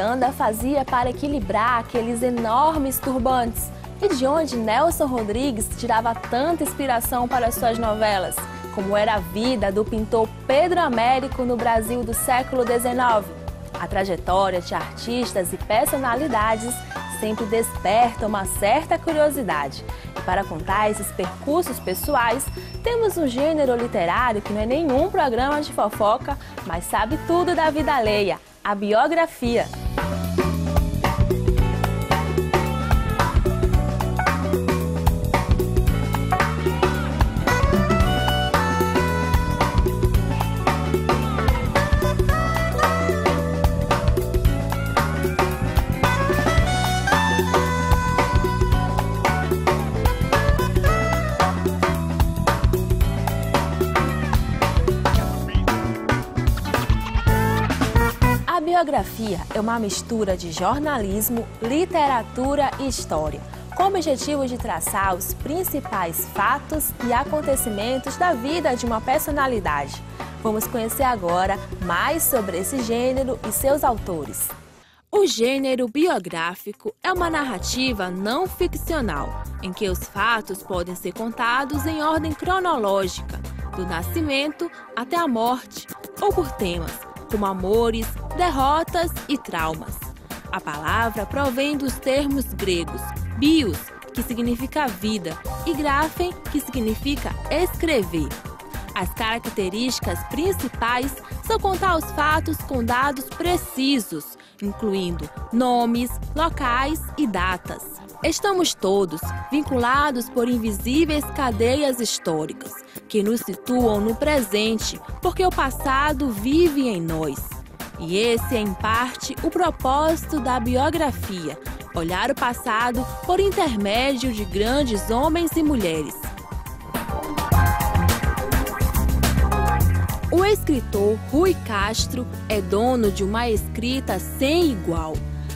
Miranda fazia para equilibrar aqueles enormes turbantes? E de onde Nelson Rodrigues tirava tanta inspiração para suas novelas? Como era a vida do pintor Pedro Américo no Brasil do século XIX? A trajetória de artistas e personalidades sempre desperta uma certa curiosidade. E para contar esses percursos pessoais, temos um gênero literário que não é nenhum programa de fofoca, mas sabe tudo da vida alheia, a biografia. A biografia é uma mistura de jornalismo, literatura e história, com o objetivo de traçar os principais fatos e acontecimentos da vida de uma personalidade. Vamos conhecer agora mais sobre esse gênero e seus autores. O gênero biográfico é uma narrativa não ficcional, em que os fatos podem ser contados em ordem cronológica, do nascimento até a morte, ou por temas, como amores, derrotas e traumas. A palavra provém dos termos gregos bios, que significa vida, e graphen, que significa escrever. As características principais são contar os fatos com dados precisos, incluindo nomes, locais e datas. Estamos todos vinculados por invisíveis cadeias históricas, que nos situam no presente, porque o passado vive em nós. E esse é, em parte, o propósito da biografia: olhar o passado por intermédio de grandes homens e mulheres. O escritor Rui Castro é dono de uma escrita sem igual.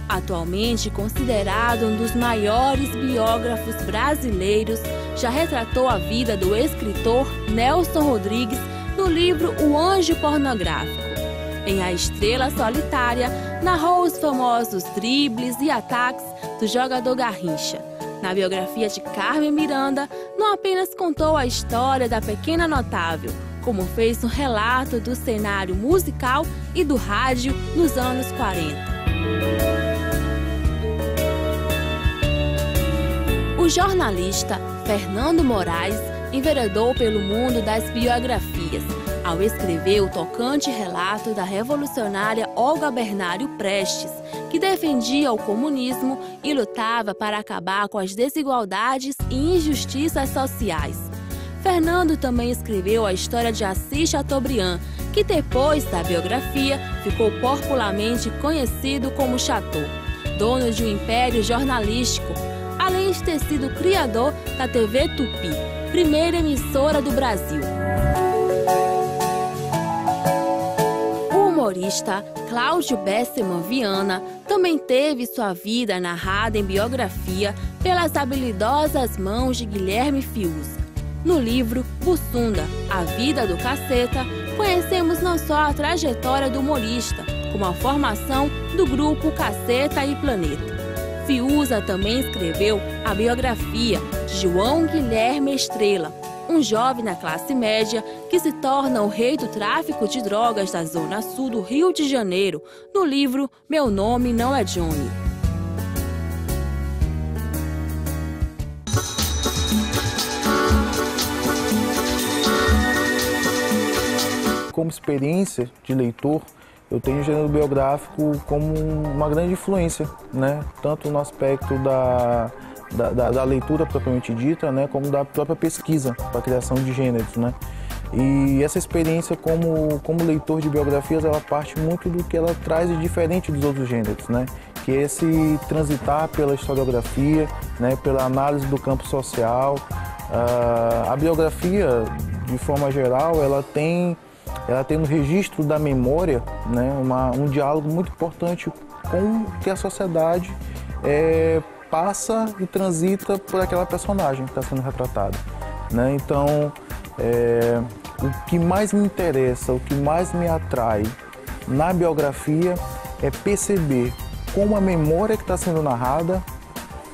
Atualmente considerado um dos maiores biógrafos brasileiros, já retratou a vida do escritor Nelson Rodrigues no livro O Anjo Pornográfico. Em A Estrela Solitária, narrou os famosos dribles e ataques do jogador Garrincha. Na biografia de Carmen Miranda, não apenas contou a história da pequena notável, como fez um relato do cenário musical e do rádio nos anos 40. O jornalista Fernando Moraes enveredou pelo mundo das biografias, ao escrever o tocante relato da revolucionária Olga Bernário Prestes, que defendia o comunismo e lutava para acabar com as desigualdades e injustiças sociais. Fernando também escreveu a história de Assis Chateaubriand, que depois da biografia ficou popularmente conhecido como Chateau, dono de um império jornalístico, além de ter sido criador da TV Tupi, primeira emissora do Brasil. O humorista Cláudio Besseman Viana também teve sua vida narrada em biografia pelas habilidosas mãos de Guilherme Fiuza. No livro Bussunda, A Vida do Caceta, conhecemos não só a trajetória do humorista, como a formação do grupo Caceta e Planeta. Fiuza também escreveu a biografia de João Guilherme Estrela, um jovem na classe média que se torna o rei do tráfico de drogas da Zona Sul do Rio de Janeiro, no livro Meu Nome Não é Johnny. Como experiência de leitor, eu tenho o gênero biográfico como uma grande influência, né? Tanto no aspecto da leitura propriamente dita, né? Como da própria pesquisa para a criação de gêneros, né? E essa experiência como leitor de biografias, ela parte muito do que ela traz de diferente dos outros gêneros, né? Que é esse transitar pela historiografia, né? Pela análise do campo social. A biografia, de forma geral, ela tem no registro da memória, né, um diálogo muito importante com o que a sociedade passa e transita por aquela personagem que está sendo retratada, né? Então, o que mais me interessa, o que mais me atrai na biografia é perceber como a memória que está sendo narrada,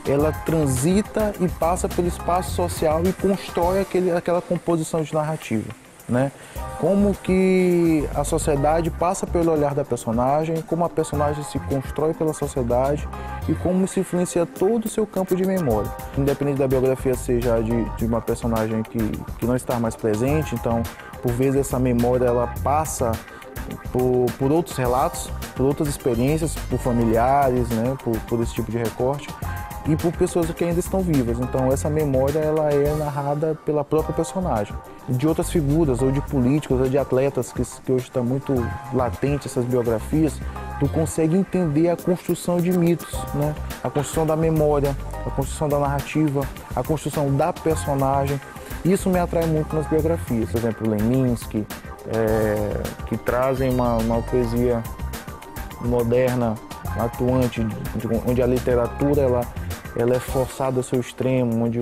ela transita e passa pelo espaço social e constrói aquela composição de narrativa, né? Como que a sociedade passa pelo olhar da personagem, como a personagem se constrói pela sociedade e como isso influencia todo o seu campo de memória. Independente da biografia seja de uma personagem que não está mais presente, então, por vezes, essa memória ela passa por outros relatos, por outras experiências, por familiares, né, por esse tipo de recorte, e por pessoas que ainda estão vivas. Então essa memória ela é narrada pela própria personagem. De outras figuras, ou de políticos, ou de atletas, que hoje está muito latente essas biografias, tu consegue entender a construção de mitos, né? A construção da memória, a construção da narrativa, a construção da personagem. Isso me atrai muito nas biografias. Por exemplo, Leminski, que trazem uma poesia moderna, atuante, onde a literatura ela é forçada ao seu extremo, onde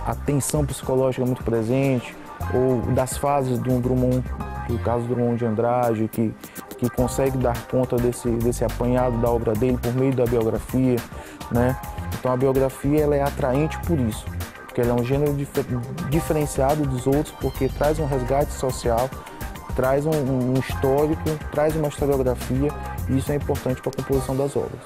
a tensão psicológica é muito presente, ou das fases do Drummond, do caso do Drummond de Andrade, que consegue dar conta desse apanhado da obra dele por meio da biografia, né? Então a biografia ela é atraente por isso, porque ela é um gênero diferenciado dos outros, porque traz um resgate social, traz um histórico, traz uma historiografia, e isso é importante para a composição das obras.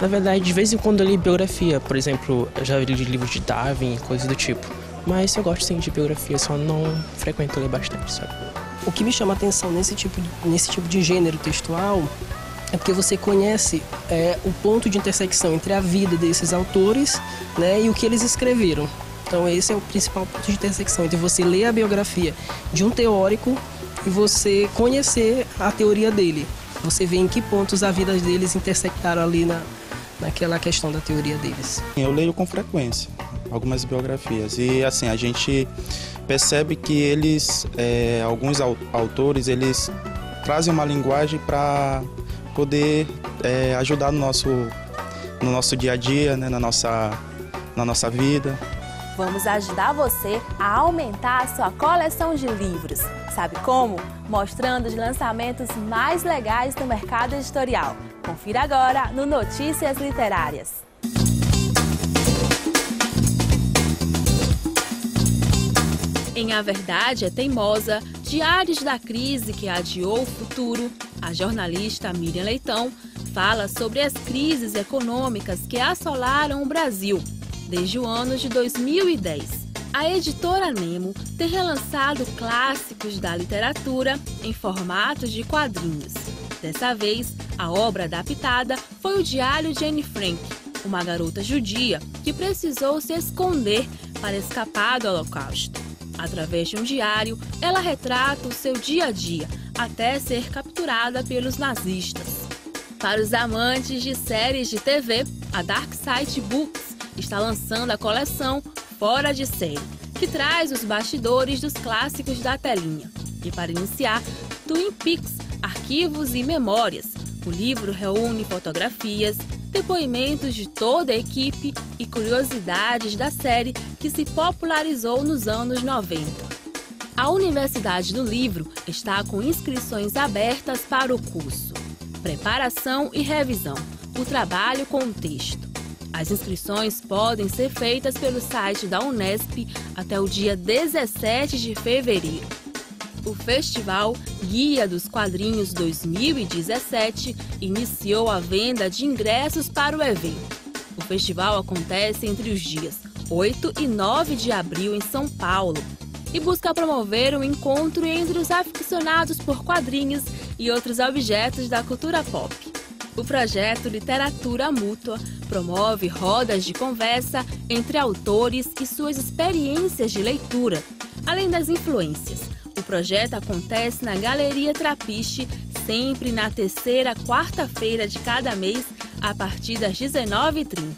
Na verdade, de vez em quando eu li biografia, por exemplo, eu já li livros de Darwin, coisas do tipo. Mas eu gosto sim de biografia, só não frequento ler bastante, sabe? O que me chama a atenção nesse tipo de gênero textual é porque você conhece o ponto de intersecção entre a vida desses autores, né, e o que eles escreveram. Então esse é o principal ponto de intersecção, entre você ler a biografia de um teórico e você conhecer a teoria dele. Você vê em que pontos a vida deles intersectaram ali naquela questão da teoria deles. Eu leio com frequência algumas biografias e assim a gente percebe que eles, alguns autores, eles trazem uma linguagem para poder ajudar no nosso dia a dia, né, na nossa vida. Vamos ajudar você a aumentar a sua coleção de livros. Sabe como? Mostrando os lançamentos mais legais do mercado editorial. Confira agora no Notícias Literárias. Em A Verdade é Teimosa, Diários da Crise que Adiou o Futuro, a jornalista Miriam Leitão fala sobre as crises econômicas que assolaram o Brasil desde o ano de 2010. A editora Nemo tem relançado clássicos da literatura em formato de quadrinhos. Dessa vez, a obra adaptada foi o Diário de Anne Frank, uma garota judia que precisou se esconder para escapar do Holocausto. Através de um diário, ela retrata o seu dia a dia, até ser capturada pelos nazistas. Para os amantes de séries de TV, a Dark Side Books está lançando a coleção Fora de Série, que traz os bastidores dos clássicos da telinha. E para iniciar, Twin Peaks, Arquivos e Memórias. O livro reúne fotografias, depoimentos de toda a equipe e curiosidades da série que se popularizou nos anos 90. A Universidade do Livro está com inscrições abertas para o curso Preparação e Revisão, o trabalho com o texto. As inscrições podem ser feitas pelo site da Unesp até o dia 17 de fevereiro. O Festival Guia dos Quadrinhos 2017 iniciou a venda de ingressos para o evento. O festival acontece entre os dias 8 e 9 de abril em São Paulo e busca promover um encontro entre os aficionados por quadrinhos e outros objetos da cultura pop. O projeto Literatura Mútua promove rodas de conversa entre autores e suas experiências de leitura, além das influências. O projeto acontece na Galeria Trapiche, sempre na terceira quarta-feira de cada mês, a partir das 19h30.